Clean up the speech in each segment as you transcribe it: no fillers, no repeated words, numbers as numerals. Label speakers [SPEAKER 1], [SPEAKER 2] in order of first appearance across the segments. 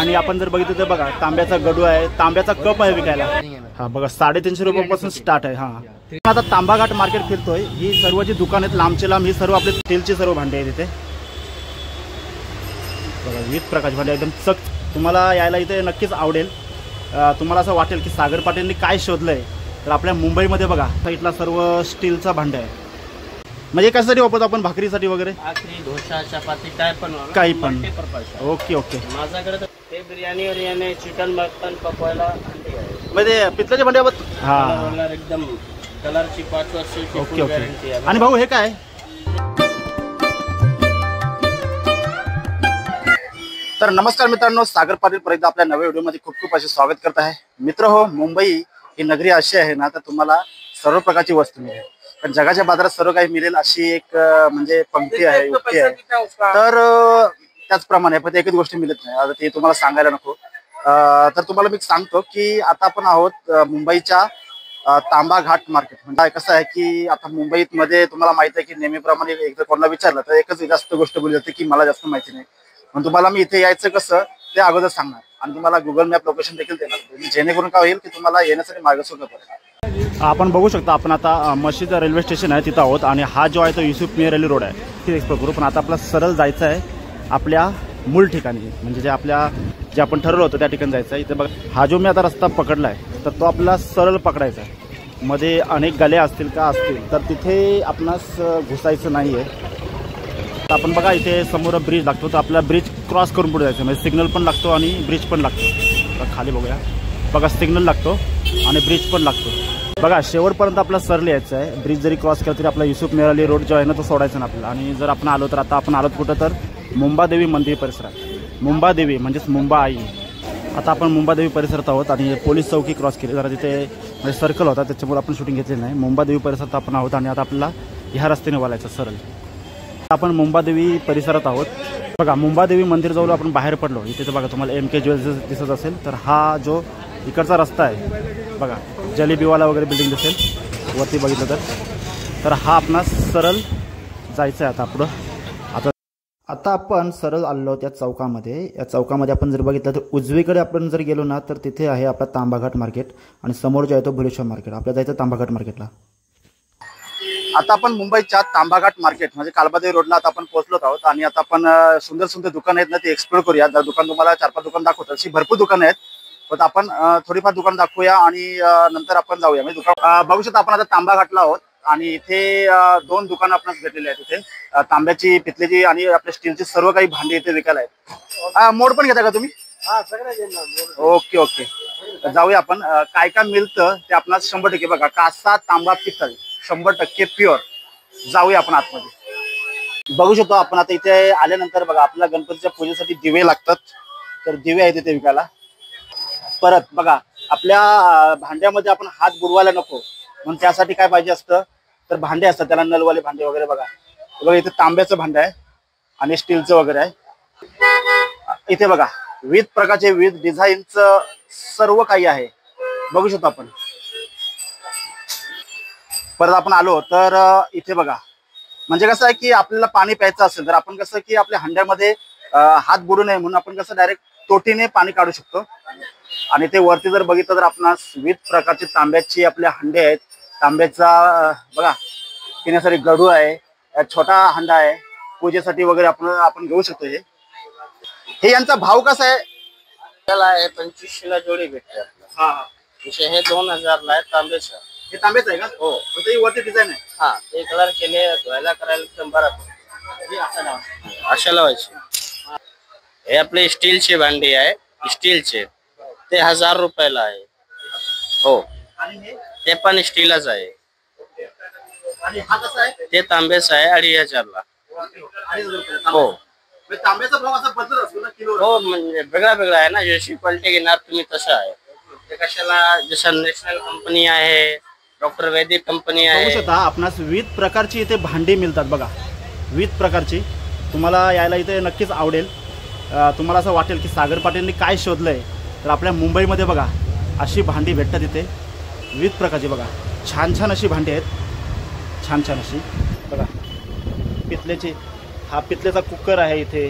[SPEAKER 1] आणि आपण जर बघितलं तर बघा तांब्याचा गडू आहे, तांब्याचा कप आहे विकायला। हा बघा 350 रुपयापासून स्टार्ट आहे। हा आता तांबाघाट मार्केट फिरतोय। ही सर्व जी दुकान आहेत लांबचे लांब, ही सर्व आपले स्टीलची सर्व भांडे आहेत इथे बघा, विविध प्रकारचे भांडे एकदम चक। तुम्हाला यायला इथे नक्कीच आवडेल। तुम्हाला असं वाटेल की सागर पाटीलनी काय शोधलंय, तर आपल्या मुंबईमध्ये बघा साईडला सर्व स्टीलचा भांडे आहे। म्हणजे कशासाठी वापरतो आपण, भाकरीसाठी वगैरे,
[SPEAKER 2] भाकरी, डोसा, चपाती काय पण
[SPEAKER 1] काही पण। Okay okay.
[SPEAKER 2] माझ्याकडे ते बिर्याणी वगैरे, चिकन मटन पकवायला भांडी आहे।
[SPEAKER 1] म्हणजे पितळेचे भांडे आहेत।
[SPEAKER 2] हा एकदम कलरची 5 वर्षाची
[SPEAKER 1] ओके ओके। आणि भाऊ हे काय? तर नमस्कार मित्रांनो, सागर पाटील परत आपल्या नव्या व्हिडिओमध्ये खूप खूप असे स्वागत करत आहे। मित्र हो, मुंबई ही नगरी अशी आहे ना, तर तुम्हाला सर्व प्रकारची वस्तू मिळेल, पण जगाच्या बाजारात सर्व काही मिळेल अशी एक म्हणजे पंक्ती आहे, युक्ती आहे। तर त्याचप्रमाणे पण एकच गोष्ट मिळत नाही, आता ते तुम्हाला सांगायला नको। तर तुम्हाला मी सांगतो की आता आपण आहोत मुंबईच्या तांबाघाट मार्केट। म्हणजे कसं आहे की आता मुंबईत मध्ये तुम्हाला माहिती आहे की नेहमीप्रमाणे एकदा कोणाला विचारलं तर एकच जास्त गोष्ट बोलली जाते की मला जास्त माहिती नाही। पण तुम्हाला मी इथे यायचं कसं ते अगोदर सांगणार आणि तुम्हाला गुगल मॅप लोकेशन देखील देणार, जेणेकरून काय होईल की तुम्हाला येण्यासाठी मार्ग सोपा पडेल। आपण बघू शकता, आपण आता मस्जिद रेल्वे स्टेशन आहे तिथं आहोत आणि हा जो आहे तो युसुफ मियां रेल्वे रोड आहे, तिथे एक्सप्लोर करू। पण आता आपला सरळ जायचं आहे आपल्या मूळ ठिकाणी, म्हणजे जे आपण ठरवलं होतं त्या ठिकाणी जायचं आहे। इथे बघा, हा जो मी आता रस्ता पकडला आहे तर तो आपला सरळ पकडायचा आहे। मध्ये अनेक गल्या असतील का असतील तर तिथे आपणास घुसायचं नाही आहे। आपण बघा इथे समोर ब्रिज लागतो, तर आपल्याला ब्रिज क्रॉस करून पुढे जायचं, म्हणजे सिग्नल पण लागतो आणि ब्रिज पण लागतो। खाली बघूया, बघा सिग्नल लागतो आणि ब्रिज पण लागतो। बघा शेवटपर्यंत आपल्याला सरळ यायचं आहे। ब्रिज जरी क्रॉस केला तरी आपला युसुफ मियां रोड जो आहे ना तो सोडायचा ना आपल्याला। आणि जर आपण आलो तर आता आपण आलो कुठं, तर मुंबादेवी मंदिर परिसरात। मुंबादेवी म्हणजेच मुंबा आई। आता आपण मुंबादेवी परिसरात आहोत आणि पोलीस चौकी क्रॉस केली, जरा तिथे म्हणजे सर्कल होता त्याच्यामुळे आपण शूटिंग घेतली नाही। मुंबादेवी परिसरात आपण आहोत आणि आता आपल्याला ह्या रस्त्याने वळायचं सरळ। आपण मुंबादेवी परिसरात आहोत बघा, मुंबादेवी मंदिर जवळ आपण बाहेर पडलो। इथे तर बघा तुम्हाला MK ज्वेलर्स दिसत असेल, तर हा जो इकडचा रस्ता आहे बघा, जलेबीवाला वगैरे बिल्डिंग दिसेल वरती बघितलं तर हा आपणास सरळ जायचं आहे आता पुढं। आता आपण सरळ आलो त्या चौकामध्ये। या चौकामध्ये आपण जर बघितलं तर उजवीकडे आपण जर गेलो ना तर तिथे आहे आपला तांबाघाट मार्केट आणि समोर जो आहे तो भुलेश्वर मार्केट। आपल्याला जायचं तांबाघाट मार्केटला। आता आपण मुंबईच्या तांबाघाट मार्केट म्हणजे कालबादेवी रोडला आता आपण पोहोचलो आहोत आणि आता आपण सुंदर सुंदर दुकान आहेत ना ते एक्सप्लोर करूया। जर दुकान तुम्हाला 4-5 दुकान दाखवतात, अशी भरपूर दुकान आहेत, पण आपण थोडीफार दुकान दाखवूया आणि नंतर आपण जाऊया। म्हणजे दुकान बघू शकता आपण आता तांबाघाटला आहोत आणि इथे 2 दुकानं आपण भेटलेली आहेत। इथे तांब्याची, पितळेची आणि आपल्या स्टीलची सर्व काही भांडी इथे विकायला आहेत। मोड पण घेता का तुम्ही? ओके ओके, जाऊया आपण। काय काय मिळतं ते आपणास 100% बघा, कासा, तांबा, पितळ 100% प्युअर। जाऊया आपण आतमध्ये। बघू शकतो आपण आता इथे आल्यानंतर बघा आपल्याला गणपतीच्या पूजेसाठी दिवे लागतात, तर दिवे आहेत इथे विकायला। परत बघा आपल्या भांड्यामध्ये आपण हात बुडवायला नको, म्हणून त्यासाठी काय पाहिजे असतं, तर भांडे असतात त्याला, नलवाले भांडे वगैरे बघा इथे तांब्याचं भांडं आहे आणि स्टीलचं वगैरे आहे। इथे बघा विविध प्रकारचे, विविध डिझाईनचं सर्व काही आहे, बघू शकतो आपण। परत आपण आलो तर इथे बघा, म्हणजे कसं आहे की आपल्याला पाणी प्यायचं असेल तर आपण कसं की आपल्या हंड्यामध्ये हात बुडू नये म्हणून आपण कसं डायरेक्ट तोटीने पाणी काढू शकतो। आणि ते वरती जर बघितलं तर आपणास विविध प्रकारचे तांब्याची आपले हंडे आहेत। तांब्याचा बघा पिण्यासाठी गडू आहे, छोटा हंडा आहे, पूजेसाठी वगैरे आपण घेऊ शकतो। हे यांचा भाव कसा आहे?
[SPEAKER 2] त्याला आहे 2500 ला जोडी भेटते आपल्याला। हा, हे 2000 ला आहे तांब्याचं।
[SPEAKER 1] हे तांब्याचं आहे का? हो, ते वरती डिझाईन आहे। हा,
[SPEAKER 2] ते कलर केले, धुवायला करायला एकदम बरोबर अशा लावायचे। हे आपले स्टीलचे भांडी आहे, स्टीलचे, ते 1000 रुपयाला आहे। हो, ते पण स्टीलच आहे।
[SPEAKER 1] आणि हा कसा आहे?
[SPEAKER 2] ते तांब्याचं आहे 2500 ला। हो,
[SPEAKER 1] तांब्याचा भाव असा बदलत असतो ना किलो?
[SPEAKER 2] हो, म्हणजे वेगळा वेगळा आहे ना, जशी क्वालिटी घेणार तुम्ही तसं आहे। ते कशाला, जसं नॅशनल कंपनी आहे, डॉक्टर वैदिक कंपनी आहे।
[SPEAKER 1] बघू शकता आपणास विविध प्रकारची इथे भांडी मिळतात बघा, विविध प्रकारची। तुम्हाला यायला इथे नक्कीच आवडेल। तुम्हाला असं वाटेल की सागर पाटीलनी काय शोधलंय, तर आपल्या मुंबईमध्ये बघा अशी भांडी भेटतात इथे विविध प्रकारची। बघा छान छान अशी भांडी आहेत, छान छान अशी बघा। पितळेची, हा पितळेचा कुकर आहे इथे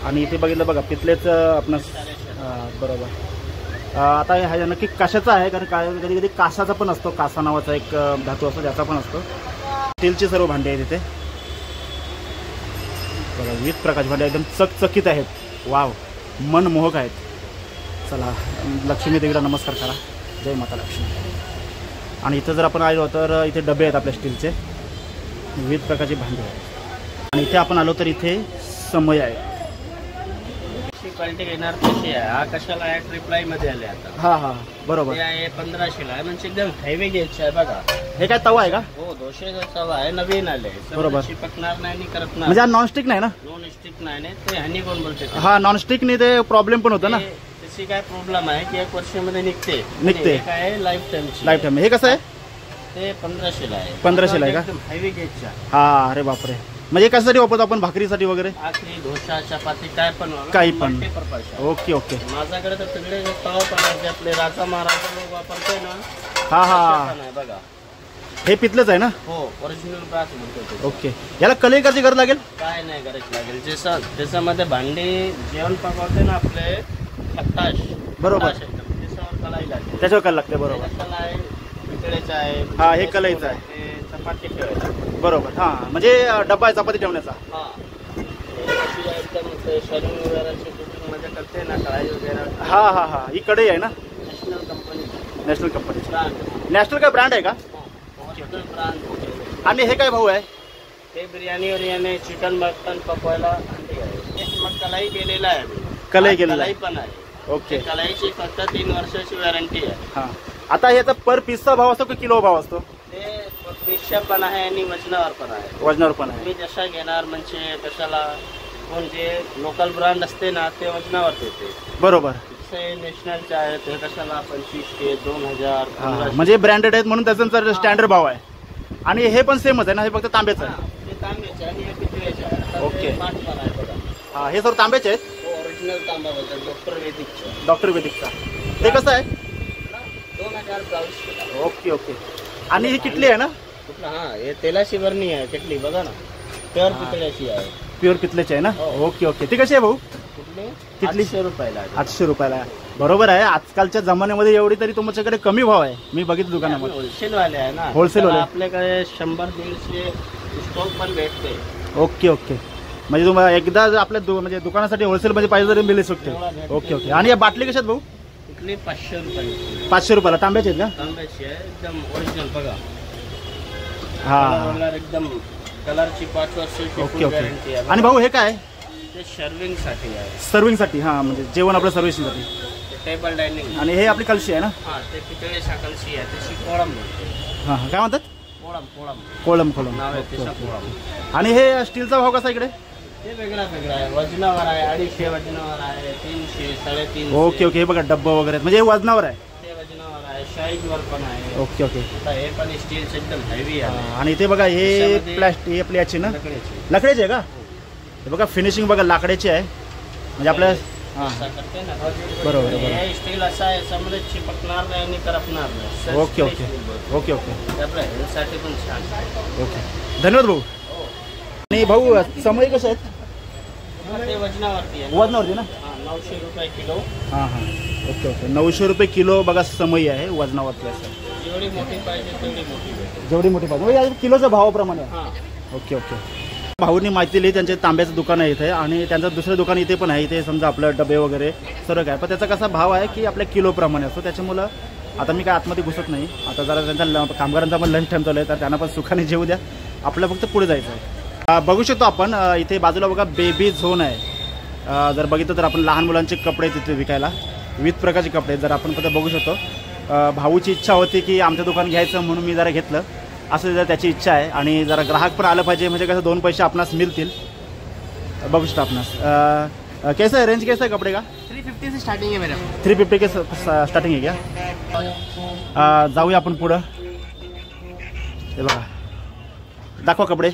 [SPEAKER 1] आणि इथे बघितलं बघा पितलेचं आपण बरोबर। आता हा नक्की कशाचा आहे, कारण काय कधी कधी कासाचा पण असतो, कासा नावाचा एक धातू असतो त्याचा पण असतो। स्टीलची सर्व भांडी आहेत इथे बघा, विविध प्रकारची भांडी एकदम चकचकीत आहेत, वाव मनमोहक आहेत। चला लक्ष्मी देवीला नमस्कार करा, जय माता लक्ष्मी। आणि इथं जर आपण आलो तर इथे डबे आहेत आपल्या स्टीलचे, विविध प्रकारची भांडी आहेत। आणि इथे आपण आलो तर इथे समय आहे,
[SPEAKER 2] क्वालिटी घेणार कशी आहे, हा कशाला आहे ट्रिप्लाई मध्ये आले आता।
[SPEAKER 1] हा हा बरोबर,
[SPEAKER 2] ते आहे 1500 आहे, म्हणजे एकदम हेवी घ्यायची आहे बघा।
[SPEAKER 1] हे काय तवा आहे का?
[SPEAKER 2] हो, दोषेचा तवा आहे, नवीन आले,
[SPEAKER 1] बरोबर।
[SPEAKER 2] चिपकणार नाही आणि करत नाही,
[SPEAKER 1] म्हणजे हा नॉनस्टिक नाही ना?
[SPEAKER 2] नॉन स्टिक नाही ते हनी कोण बोलते,
[SPEAKER 1] हा नॉनस्टिकने ते प्रॉब्लेम पण होतं ना,
[SPEAKER 2] त्याची काय प्रॉब्लेम आहे की 1 वर्षामध्ये निघते
[SPEAKER 1] काय
[SPEAKER 2] लाईफ
[SPEAKER 1] टाइम। हे कसं आहे?
[SPEAKER 2] ते 1500 आहे।
[SPEAKER 1] 1500 आहे का?
[SPEAKER 2] एकदम हेवी घ्यायचा।
[SPEAKER 1] हा, अरे बापरे, म्हणजे कशासाठी वापरतो आपण? भाकरीसाठी वगैरे?
[SPEAKER 2] भाकरी, डोसा, चपाती काय पण
[SPEAKER 1] काही पण।
[SPEAKER 2] मल्टीपर्पज आहे।
[SPEAKER 1] Okay okay.
[SPEAKER 2] माझ्याकडे तर सगळे तवा पण आहे, जे आपले राजा महाराजा लोक वापरते ना,
[SPEAKER 1] हा हा
[SPEAKER 2] पण आहे बघा।
[SPEAKER 1] हे पितलंच आहे ना?
[SPEAKER 2] हो, ओरिजिनल ब्रास म्हणतो।
[SPEAKER 1] ओके, याला कलई करायची गरज लागेल?
[SPEAKER 2] काय नाही गरज लागेल, जसं त्याच्यामध्ये भांडी जेवण पकवते ना आपले खट्टाश,
[SPEAKER 1] बरोबर,
[SPEAKER 2] त्याच्यावर कलाई लागते,
[SPEAKER 1] त्याच्यावर करायला लागते, बरोबर।
[SPEAKER 2] कलाई पितळेचं आहे,
[SPEAKER 1] हा हे कलईचं आहे,
[SPEAKER 2] चपाती ठेवायची,
[SPEAKER 1] बरोबर। हा म्हणजे डब्बा आहे चपाती ठेवण्याचा।
[SPEAKER 2] हा, एकदम शरीर वगैरेची कुकिंग मध्ये करते ना, कढाई वगैरे।
[SPEAKER 1] हा हा हा, ही कढई आहे ना?
[SPEAKER 2] नॅशनल कंपनी,
[SPEAKER 1] नॅशनल कंपनीची।
[SPEAKER 2] ब्रँड,
[SPEAKER 1] नॅशनल काय ब्रँड आहे का?
[SPEAKER 2] ब्रँड।
[SPEAKER 1] आणि हे काय भाऊ आहे?
[SPEAKER 2] ते बिर्याणी चिकन मटन पकवायला अंडी आहे, मग कलाई केलेला आहे,
[SPEAKER 1] कलई केलेला
[SPEAKER 2] कलाई पण आहे।
[SPEAKER 1] ओके,
[SPEAKER 2] कलाईची फक्त 3 वर्षाची वॉरंटी आहे।
[SPEAKER 1] हा, आता याचा पर पीसचा भाव असतो की किलो भाव असतो?
[SPEAKER 2] ते पीसच्या पण आहे आणि वजनावर पण आहे,
[SPEAKER 1] वजनावर पण आहे।
[SPEAKER 2] तुम्ही जसा घेणार म्हणजे कशाला, म्हणजे लोकल ब्रँड असते ना ते वजनावर देते,
[SPEAKER 1] बरोबर।
[SPEAKER 2] नॅशनलचे आहेत ते कशाला 2500, 2000, 1500,
[SPEAKER 1] म्हणजे ब्रँडेड आहेत म्हणून त्याचा स्टँडर्ड भाव आहे। आणि हे पण सेमच आहे ना? हे फक्त तांब्याचं आहे?
[SPEAKER 2] ते तांब्याचे आणि हे पितळेचे आहे।
[SPEAKER 1] ओके,
[SPEAKER 2] पाट पण आहे बघा।
[SPEAKER 1] हा, हे सर्व तांब्याचे आहेत?
[SPEAKER 2] ओरिजिनल तांबा बोलतात, डॉक्टर वेदिकचं।
[SPEAKER 1] डॉक्टर वेदिकचा ते कसं आहे?
[SPEAKER 2] 2022।
[SPEAKER 1] Okay okay. आणि ही किटली आहे ना?
[SPEAKER 2] कुठला? हा, हे तेलाची बरणी आहे किटली, बघा ना, प्युअर पितळ्याची आहे,
[SPEAKER 1] प्युअर पितलेची आहे ना? Okay okay. ती कशी आहे भाऊ?
[SPEAKER 2] कुठली?
[SPEAKER 1] किटली
[SPEAKER 2] 800 रुपयाला आहे।
[SPEAKER 1] 800 रुपयाला आहे, बरोबर आहे। आजकालच्या जमान्यामध्ये एवढी तरी तुमच्याकडे कमी भाव आहे, मी बघितलं दुकानामध्ये।
[SPEAKER 2] होलसेल वाले आहे ना,
[SPEAKER 1] होलसेल वाले
[SPEAKER 2] आपल्याकडे 100-150 स्टॉक पण भेटते।
[SPEAKER 1] ओके ओके, म्हणजे तुम्हाला एकदा आपल्या म्हणजे दुकानासाठी होलसेल मध्ये पाहिजे तरी मिळू शकते। Okay okay. आणि या बाटली कशात भाऊ?
[SPEAKER 2] कुठली? 500 रुपये।
[SPEAKER 1] 500 रुपयाला तांब्याची आहेत का?
[SPEAKER 2] तांब्याची आहे, एकदम ओरिजिनल बघा।
[SPEAKER 1] हा,
[SPEAKER 2] एकदम कलरची 5 वर्षाची
[SPEAKER 1] ओके ओके।
[SPEAKER 2] गॅरंटी आहे।
[SPEAKER 1] आणि भाऊ हे काय?
[SPEAKER 2] ते सर्विंग साठी आहे,
[SPEAKER 1] सर्विंग साठी। हा, म्हणजे जेवण आपलं सर्व्हिसिंगसाठी,
[SPEAKER 2] टेबल डायनिंग।
[SPEAKER 1] आणि हे आपली कलशी आहे ना?
[SPEAKER 2] हा, ते पितळेच्या कलशी आहे, त्याची कोळम म्हणते।
[SPEAKER 1] हा, काय म्हणतात?
[SPEAKER 2] कोळम
[SPEAKER 1] कोळम।
[SPEAKER 2] नाव आहे त्याचा, कोळम।
[SPEAKER 1] आणि हे स्टीलचा भाव कसा इकडे?
[SPEAKER 2] ते वेगळा आहे, वजनावर आहे, 250 वजनावर आहे, 300, 350।
[SPEAKER 1] Okay okay. हे बघा डब्बा वगैरे, म्हणजे हे वजनावर आहे?
[SPEAKER 2] ते वजनावर आहे, साईजवर पण आहे।
[SPEAKER 1] Okay okay.
[SPEAKER 2] आता हे पण स्टीलचे एकदम हेवी आहे।
[SPEAKER 1] आणि इथे बघा हे प्लास्टिक, हे आपली याची ना, लाकडाची आहे का? हे बघा फिनिशिंग बघा लाकडाची आहे, म्हणजे आपल्या
[SPEAKER 2] करते ना,
[SPEAKER 1] बरोबर।
[SPEAKER 2] हे स्टील असा आहे, याच्यामध्ये चिपकणार नाही आणि करपणार नाही।
[SPEAKER 1] Okay okay okay okay.
[SPEAKER 2] आपल्या हेल्थसाठी पण छान आहे।
[SPEAKER 1] ओके, धन्यवाद भाऊ। आणि भाऊ समय कसे आहेत?
[SPEAKER 2] ते वजनावरती आहे,
[SPEAKER 1] वजनावरती ना?
[SPEAKER 2] 900 रुपये किलो।
[SPEAKER 1] हां हां, ओके ओके। 900 रुपये किलो बघा समय आहे, वजनावरती असं।
[SPEAKER 2] जेवढी मोठी पाहिजे तेवढी मोठी भेटेल,
[SPEAKER 1] जेवढी मोठी पाहिजे, म्हणजे किलोच्या भावाप्रमाणे।
[SPEAKER 2] हां,
[SPEAKER 1] ओके ओके। भाऊनी माहिती दिली, त्यांचे तांब्याचं दुकान आहे इथे, आणि त्यांचं दुसरं दुकान इथे पण आहे। इथे समजा आपलं डबे वगैरे सर्व काय, पण त्याचा कसा भाव आहे की आपल्या किलोप्रमाणे असतो, त्याच्यामुळं आता मी काय आतमध्ये घुसत नाही। आता जरा त्यांच्या कामगारांचा पण लंच टाईम चालू आहे, तर त्यांना पण सुखाने जेवू द्या, आपलं फक्त पुढे जायचं आहे। बघू शकतो आपण इथे बाजूला बघा बेबी झोन आहे। जर बघितलं तर आपण लहान मुलांचे कपडे तिथे विकायला, विविध प्रकारचे कपडे जर आपण फक्त बघू शकतो। भाऊची इच्छा होती की आमचं दुकान घ्यायचं, म्हणून मी जरा घेतलं, असं जर त्याची इच्छा आहे। आणि जरा ग्राहक पण आलं पाहिजे, म्हणजे कसं 2 पैसे आपणास मिळतील। बघू शकतो आपणास कैसा है, रेंज कैसा है कपडे का?
[SPEAKER 2] 350 से स्टार्टिंग है मेरा।
[SPEAKER 1] 350 के स्टार्टिंग आहे क्या? जाऊया आपण पुढं। हे बघा, दाखवा कपडे।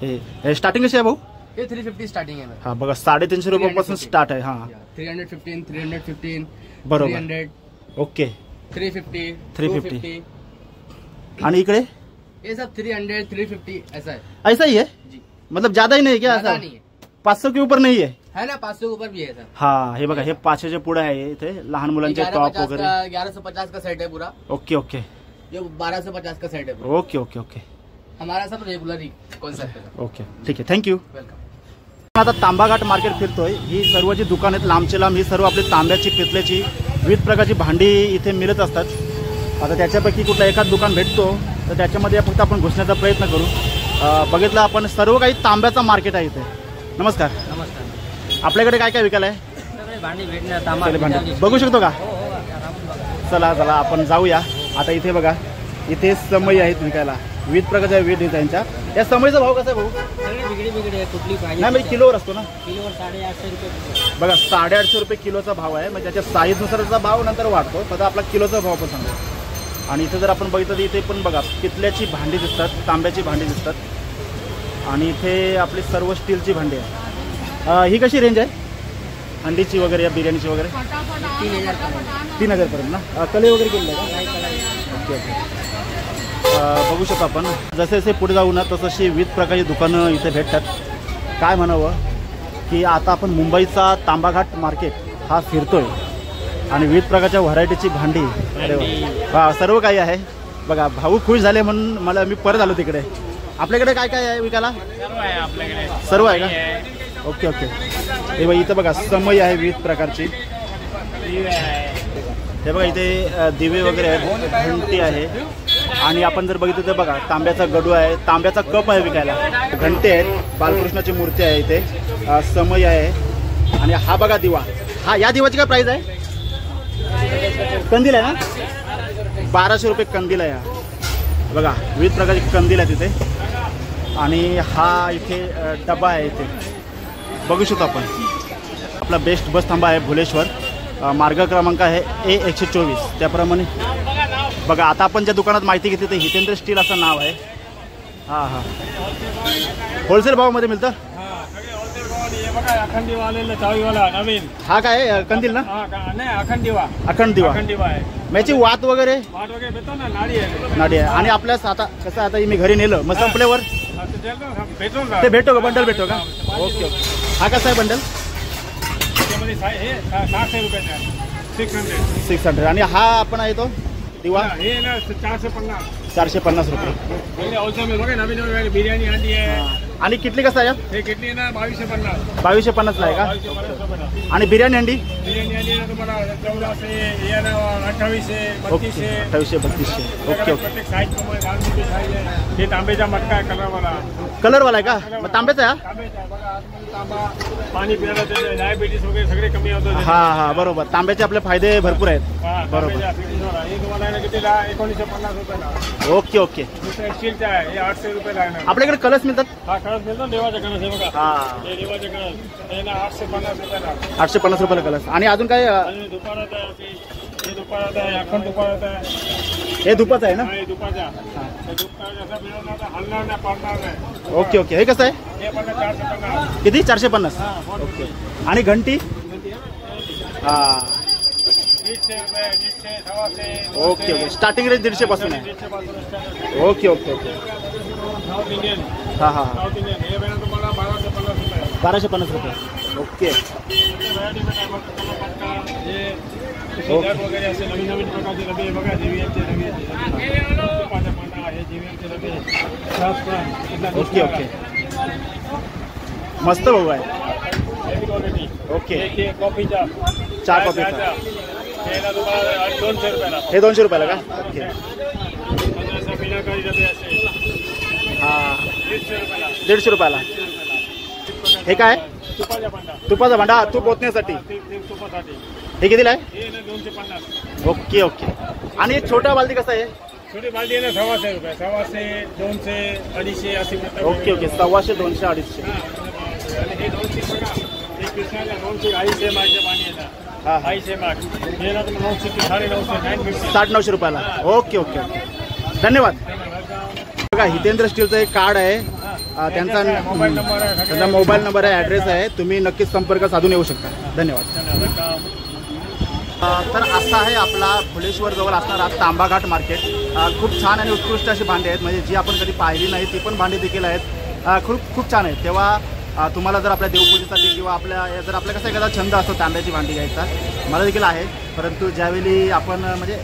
[SPEAKER 1] हे स्टार्टिंग कशी आहे भाऊ?
[SPEAKER 2] ये 350 स्टार्टिंग है मेरा।
[SPEAKER 1] हा बघा, 350 रुपयापासून स्टार्ट आहे। हां,
[SPEAKER 2] 315, 315,
[SPEAKER 1] बरोबर।
[SPEAKER 2] 300,
[SPEAKER 1] ओके,
[SPEAKER 2] 350,
[SPEAKER 1] 350। आणि इकडे
[SPEAKER 2] ये सब 300, 350 ऐसा है।
[SPEAKER 1] ऐसा ही है,
[SPEAKER 2] जी,
[SPEAKER 1] मतलब ज़्यादा ही नहीं क्या?
[SPEAKER 2] ज्यादा
[SPEAKER 1] ऐसा
[SPEAKER 2] नहीं है।
[SPEAKER 1] 500 के ऊपर नहीं
[SPEAKER 3] है ना, 500 के ऊपर भी है सर।
[SPEAKER 1] हाँ हे बघा, हे 500 पुढे आहे इथे लहान मुलांचे टॉप वगैरे।
[SPEAKER 3] 1150 का सेट है पूरा।
[SPEAKER 1] ओके ओके,
[SPEAKER 3] ये 1250 का सेट है पूरा।
[SPEAKER 1] ओके ओके ओके,
[SPEAKER 3] हमारा सब रेगुलर ही कॉन्सेप्ट है।
[SPEAKER 1] ओके ठीक आहे, थँक्यू।
[SPEAKER 3] वेलकम।
[SPEAKER 1] आता तांबाघाट मार्केट फिरतोय। ही सर्व जी दुकान आहेत लांबचे लांब, ही सर्व आपली तांब्याची पितल्याची विविध प्रकारची भांडी इथे मिळत असतात। आता त्याच्यापैकी कुठलं एखाद दुकान भेटतो तर त्याच्यामध्ये फक्त आपण घुसण्याचा प्रयत्न करू। बघितलं आपण सर्व काही तांब्याचा मार्केट आहे इथे। नमस्कार।
[SPEAKER 3] नमस्कार।
[SPEAKER 1] आपल्याकडे काय काय विकायला आहे?
[SPEAKER 3] सगळे भांडी भेटणार, तांबा
[SPEAKER 1] सगळे भांडी
[SPEAKER 3] भेटणार।
[SPEAKER 1] बघू शकतो का?
[SPEAKER 3] हो, हो, आरामात बघा।
[SPEAKER 1] चला चला आपण जाऊया। आता इथे बघा, इथे समई आहेत विकायला विविध प्रकारच्या, विविध डिझाईनच्या। या समईचा भाव कसा आहे भाऊ?
[SPEAKER 3] सगळे वेगळे वेगळे आहे, कुठली पाहिजे
[SPEAKER 1] नाही म्हणजे किलोवर असतो ना?
[SPEAKER 3] किलोवर 850 रुपये।
[SPEAKER 1] बघा 850 रुपये किलोचा भाव आहे। म्हणजे त्याच्या साईजनुसारचा भाव नंतर वाढतो, फक्त आपला किलोचा भाव पण सांगतो। आणि इथे जर आपण बघितलं तर इथे पण बघा पितल्याची भांडी दिसतात, तांब्याची भांडी दिसतात, आणि इथे आपली सर्व स्टीलची भांडी आहे। ही कशी रेंज आहे हंडीची वगैरे या बिर्याणीची वगैरे? 3000 पर्यंत ना? कले वगैरे केलेलं आहे का? Okay okay. बघू शकतो आपण जसे जसे पुढे जाऊ ना तशी विविध प्रकारची दुकानं इथे भेटतात। काय म्हणावं की आता आपण मुंबईचा तांबाघाट मार्केट हा फिरतोय आणि विविध प्रकारच्या व्हरायटीची भांडी, अरे वा, सर्व काही आहे। बघा भाऊ खुश झाले म्हणून मला मी परत आलो तिकडे। आपल्याकडे काय काय आहे विकायला?
[SPEAKER 3] सर्व आहे आपल्याकडे,
[SPEAKER 1] सर्व आहे का? Okay okay. हे बघा इथं बघा समई आहे विविध प्रकारची। हे बघा इथे दिवे वगैरे आहेत, घंटी आहे, आणि आपण जर बघितलं तर बघा तांब्याचा गडू आहे, तांब्याचा कप आहे विकायला, घंटे आहेत, बालकृष्णाची मूर्ती आहे इथे, समई आहे, आणि हा बघा दिवा। हा या दिवाची काय प्राइस आहे? कंदील आहे ना? 1200 रुपये कंदील आहे हा। बघा विविध प्रकारचे कंदील आहे तिथे, आणि हा इथे डबा आहे इथे बघू शकतो आपण। आपला बेस्ट बस थांबा आहे भुलेश्वर, मार्ग क्रमांक आहे A124। त्याप्रमाणे बघा आता आपण ज्या दुकानात माहिती घेतली ते हितेंद्र स्टील असं नाव आहे। हां हां, होलसेल भावामध्ये मिळतं?
[SPEAKER 4] अखंड दिवा आलेला चावीवाला नवीन।
[SPEAKER 1] हा काय कंदील ना?
[SPEAKER 4] नाही, अखंड दिवा।
[SPEAKER 1] अखंड दिवा,
[SPEAKER 4] अखंड दिवा आहे।
[SPEAKER 1] याची वात वगैरे
[SPEAKER 4] वाट वगैरे भेटतो ना, नाडी आहे।
[SPEAKER 1] नाडी आहे। आणि आपल्यास आता कसं आता मी घरी नेलं मग संपल्यावर
[SPEAKER 4] भेटतो ना,
[SPEAKER 1] ते भेटतो का? बंडल भेटतो का? Okay okay. हा कसा आहे बंडल?
[SPEAKER 4] त्यामध्ये हे 600 रुपयाचा आहे, 600।
[SPEAKER 1] 600। आणि हा आपण आहे तो दिवा
[SPEAKER 4] हे ना 450।
[SPEAKER 1] 450 रुपये।
[SPEAKER 4] होलसेल बघा, नवीन नवीन बिर्याणी हंडी आहे।
[SPEAKER 1] आणि किटली कसं आहे?
[SPEAKER 4] हे किटली ना 2250।
[SPEAKER 1] 2250 ला आहे का?
[SPEAKER 4] 2250
[SPEAKER 1] आणि बिर्याणी हंडी?
[SPEAKER 4] बिर्याणी हंडी ना तुम्हाला 1400, हे ना 2800,
[SPEAKER 1] ओके
[SPEAKER 4] 3200।
[SPEAKER 1] 2800 3200। Okay okay.
[SPEAKER 4] प्रत्येक साईज प्रमाणे लहान मोठी साईज आहे। हे तांब्याचा मटका आहे कलरवाला।
[SPEAKER 1] कलरवाला आहे का? मग तांब्याचा आहे हा?
[SPEAKER 4] तांब्याचा आहे बघा, आतमध्ये तांबा, पाणी पिण्याला त्याचे डायबिटीस वगैरे सगळे कमी होतं।
[SPEAKER 1] हा हा बरोबर, तांब्याचे आपले फायदे भरपूर आहेत। बरोबर।
[SPEAKER 4] हे तुम्हाला आहे ना कितीला? 1950 रुपयाला।
[SPEAKER 1] Okay okay.
[SPEAKER 4] दुसरा स्टीलचा आहे, हे 800 रुपयाला आहे ना।
[SPEAKER 1] आपल्याकडे कलर्स मिळतात?
[SPEAKER 4] हा कळस मिळतो ना, देवाचा कळस आहे बघा।
[SPEAKER 1] हा
[SPEAKER 4] हे देवाचे कळस, हे ना 850 रुपयाला।
[SPEAKER 1] 850 रुपयाला कलर्स। आणि अजून काय?
[SPEAKER 4] आणि दुपारात आहे, हे दुपारात आहे, अखंड दुपारात आहे।
[SPEAKER 1] हे धुपाचं आहे ना?
[SPEAKER 4] हा, हे दुपारचा। हे दुपारचा जसा मिळवणार तर हलणार नाही, पडणार नाही।
[SPEAKER 1] Okay okay. हे कसं आहे?
[SPEAKER 4] हे पण 450।
[SPEAKER 1] किती? 450।
[SPEAKER 4] हा,
[SPEAKER 1] ओके। आणि घंटी? हा
[SPEAKER 4] 150 रुपये, 150, 150।
[SPEAKER 1] Okay okay. स्टार्टिंग रेंज 150 पासून आहे?
[SPEAKER 4] 150 पासून start आहे।
[SPEAKER 1] Okay okay okay.
[SPEAKER 4] South Indian,
[SPEAKER 1] हां हां हां।
[SPEAKER 4] साऊथ इंडियन हे बघा तुम्हाला 1250 रुपये।
[SPEAKER 1] 1250 रुपये। ओके
[SPEAKER 4] व्हरायटी पण आहे बघा, तुम्हाला मटका, हे जग वगैरे असे नवीन नवीन प्रकारचे डबे आहे बघा, JVMचे डबे, तुपाचा पाना, हे JVMचे डबे,
[SPEAKER 1] ओके ओके। मस्त भाऊ आहे।
[SPEAKER 4] Heavy quality.
[SPEAKER 1] ओके।
[SPEAKER 4] हे कॉफीचा,
[SPEAKER 1] चहा कॉफीचा
[SPEAKER 4] हे ना तुम्हाला 200 रुपयाला।
[SPEAKER 1] हे 200 रुपयाला का? ओके।
[SPEAKER 4] असं मीनाकारी डबे असे
[SPEAKER 1] हां
[SPEAKER 4] 150 रुपयाला।
[SPEAKER 1] 150 रुपयाला। हे काय?
[SPEAKER 4] तुपाचा पांडा,
[SPEAKER 1] तुपाचा भांडा, तूप ओतण्यासाठी।
[SPEAKER 4] ते तुपासाठी।
[SPEAKER 1] हे कितीला आहे?
[SPEAKER 4] हे ना 250।
[SPEAKER 1] Okay okay. आणि छोटा बालदी कसा आहे?
[SPEAKER 4] छोटी बालदी आहे ना 125 रुपये, 125, 200, 250 अशी मिळतात।
[SPEAKER 1] Okay okay. 125, 200, 250।
[SPEAKER 4] आणि हे 200 बघा, हे कृष्णाला 200 250 मागचे पाणी येतात।
[SPEAKER 1] हां
[SPEAKER 4] 250 माग, हे ना तुम्हाला 900, 950, 950।
[SPEAKER 1] 60-900 रुपयाला। Okay okay okay. धन्यवाद। बघा हितेंद्र स्टीलचं एक कार्ड आहे, त्यांचा
[SPEAKER 4] मोबाईल नंबर आहे,
[SPEAKER 1] त्यांचा मोबाईल नंबर आहे, ॲड्रेस आहे, तुम्ही नक्कीच संपर्क साधून येऊ शकता। धन्यवाद। तर असा आहे आपला भुलेश्वर जवळ असणारा तांबाघाट मार्केट। खूप छान आणि उत्कृष्ट अशी भांडी आहेत, म्हणजे जी आपण कधी पाहिली नाही ती पण भांडी देखील आहेत। खूप छान आहेत। तेव्हा तुम्हाला जर आपल्या देवपूजेसाठी किंवा जर आपल्या कसा एखादा छंद असतो तांब्याची भांडी घ्यायचा, मला देखील आहे, परंतु ज्यावेळी आपण म्हणजे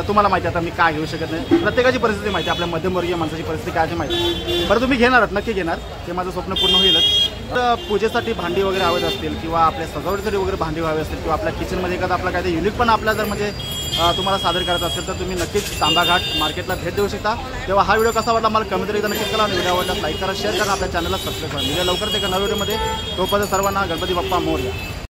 [SPEAKER 1] तुम्हाला माहिती आहे आता मी काय घेऊ शकत नाही, प्रत्येकाची परिस्थिती माहिती आहे, आपल्या मध्यमवर्गीय माणसाची परिस्थिती काय माहिती, बरं तुम्ही घेणार नक्की घेणार, ते माझं स्वप्न पूर्ण होईलच। तर पूजेसाठी भांडी वगैरे हवे असतील किंवा आपल्या सजावटीसाठी वगैरे भांडी हवे असतील किंवा आपल्या किचनमध्ये एखादा आपला काहीतरी युनिक पण आपला जर म्हणजे तुम्हाला सादर करायचं असेल तर तुम्ही नक्कीच तांबाघाट मार्केटला भेट देऊ शकता। तेव्हा हा व्हिडिओ कसा वाटला मला कमेंट एकदा नक्कीच करा आणि व्हिडिओ आवडला लाईक करा, शेअर करा, आपल्या चॅनलला सबस्क्राईब करा। व्हिडिओ लवकरच एका नव्या व्हिडिओमध्ये, तोपर्यंत सर्वांना गणपती बाप्पा मोरया।